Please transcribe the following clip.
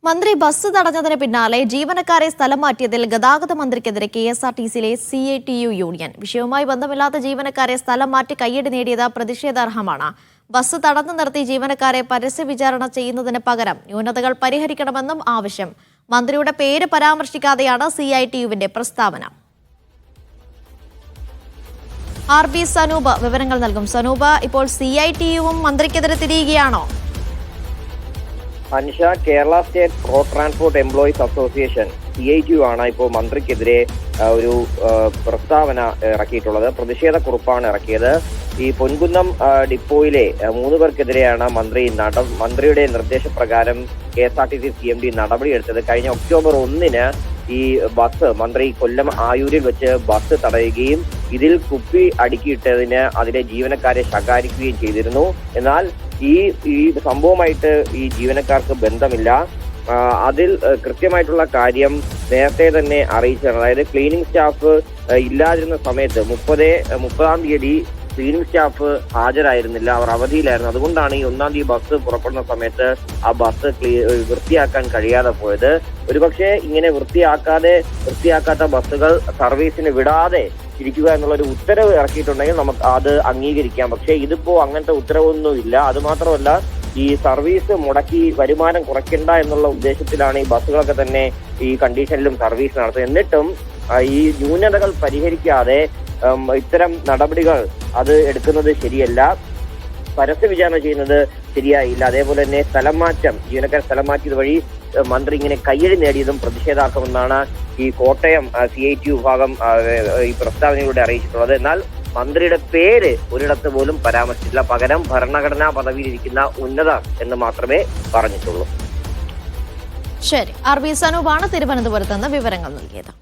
മന്ത്രി ബസ് തടഞ്ഞതിന് പിന്നാലെ ജീവനക്കാരെ സ്ഥലം മാറ്റിയതിൽ ഗതാഗത മന്ത്രിക്കെതിരെ KSRTCയിലെ CITU യൂണിയൻ. വിഷയവുമായി ബന്ധമില്ലാത്ത ജീവനക്കാരെ സ്ഥലം മാറ്റി കയ്യടി നേടിയത് പ്രതിഷേധാർഹമാണ്. ബസ് തടഞ്ഞു നിർത്തി ജീവനക്കാരെ പരസ്യ വിചാരണ ചെയ്യുന്നതിന് പകരം ന്യൂനതകൾ പരിഹരിക്കണമെന്നും ആവശ്യം. മന്ത്രിയുടെ പേര് പരാമർശിക്കാതെയാണ് CITUവിന്റെ പ്രസ്താവന. RB സനൂപ് വിവരങ്ങൾ നൽകും. സനൂപ്, ഇപ്പോൾ CITUവും മന്ത്രിക്കെതിരെ തിരിയുകയാണോ? Anisha, Kerala state road transport employees association CITU ആണ് ഇപ്പോൾ മന്ത്രിക്കെതിരെ ഒരു പ്രസ്താവന ഇറക്കിയിട്ടുള്ളത്. പ്രതിഷേധ കുറിപ്പാണ് ഇറക്കിയത്. ഈ പൊൻകുന്നം ഡിപ്പോയിലെ 3 പേർക്കെതിരെയാണ് മന്ത്രിയുടെ നിർദ്ദേശപ്രകാരം KSRTC CMD നടപടിയെടുത്തത്. കഴിഞ്ഞ ഒക്ടോബർ 1-ന് ഈ ബസ് മന്ത്രി കൊല്ലം ആയൂരിൽ വെച്ച് ബസ് തടയുകയും ഇതിൽ കുപ്പി അടുക്കിയിട്ടതിന് അതിലെ ജീവനക്കാരെ ശകാരിക്കുകയും ചെയ്തിരുന്നു. എന്നാൽ ഈ സംഭവമായിട്ട് ഈ ജീവനക്കാർക്ക് ബന്ധമില്ല. അതിൽ കൃത്യമായിട്ടുള്ള കാര്യം നേരത്തെ തന്നെ അറിയിച്ചതാണ്. അതായത് ക്ലീനിങ് സ്റ്റാഫ് ഇല്ലാതിരുന്ന സമയത്ത് 30-ാം തീയതി ക്ലീനിങ് സ്റ്റാഫ് ഹാജരായിരുന്നില്ല, അവർ അവധിയിലായിരുന്നു. അതുകൊണ്ടാണ് ഈ 1-ാം തീയതി ബസ് പുറപ്പെടുന്ന സമയത്ത് ആ ബസ് വൃത്തിയാക്കാൻ കഴിയാതെ പോയത്. ഒരുപക്ഷെ ഇങ്ങനെ വൃത്തിയാക്കാത്ത ബസ്സുകൾ സർവീസിന് വിടാതെ ഇരിക്കുക എന്നുള്ളൊരു ഉത്തരവ് ഇറക്കിയിട്ടുണ്ടെങ്കിൽ നമുക്ക് അത് അംഗീകരിക്കാം. പക്ഷേ ഇതിപ്പോ അങ്ങനത്തെ ഉത്തരവൊന്നും ഇല്ല. അതുമാത്രമല്ല, ഈ സർവീസ് മുടക്കി വരുമാനം കുറയ്ക്കണ്ട എന്നുള്ള ഉദ്ദേശത്തിലാണ് ഈ ബസ്സുകളൊക്കെ തന്നെ ഈ കണ്ടീഷനിലും സർവീസ് നടത്തുന്നത്. എന്നിട്ടും ഈ ന്യൂനതകൾ പരിഹരിക്കാതെ ഇത്തരം നടപടികൾ അത് എടുക്കുന്നത് ശരിയല്ല. പരസ്യ വിചാരണ ചെയ്യുന്നത് ശരിയായില്ല. അതേപോലെ തന്നെ ജീവനക്കാർ സ്ഥലം മാറ്റിയത് വഴി മന്ത്രി ഇങ്ങനെ കയ്യടി നേടിയതും പ്രതിഷേധാർഹമെന്നാണ് ഈ കോട്ടയം CITU വിഭാഗം ഈ പ്രസ്താവനയിലൂടെ അറിയിച്ചിട്ടുള്ളത്. എന്നാൽ മന്ത്രിയുടെ പേര് ഒരിടത്ത് പോലും പരാമർശിച്ചില്ല. പകരം ഭരണഘടനാ പദവിയിലിരിക്കുന്ന ഉന്നത എന്ന് മാത്രമേ പറഞ്ഞിട്ടുള്ളൂ. ശരി, RB സനൂപാണ് തിരുവനന്തപുരത്ത് നിന്ന് വിവരങ്ങൾ നൽകിയത്.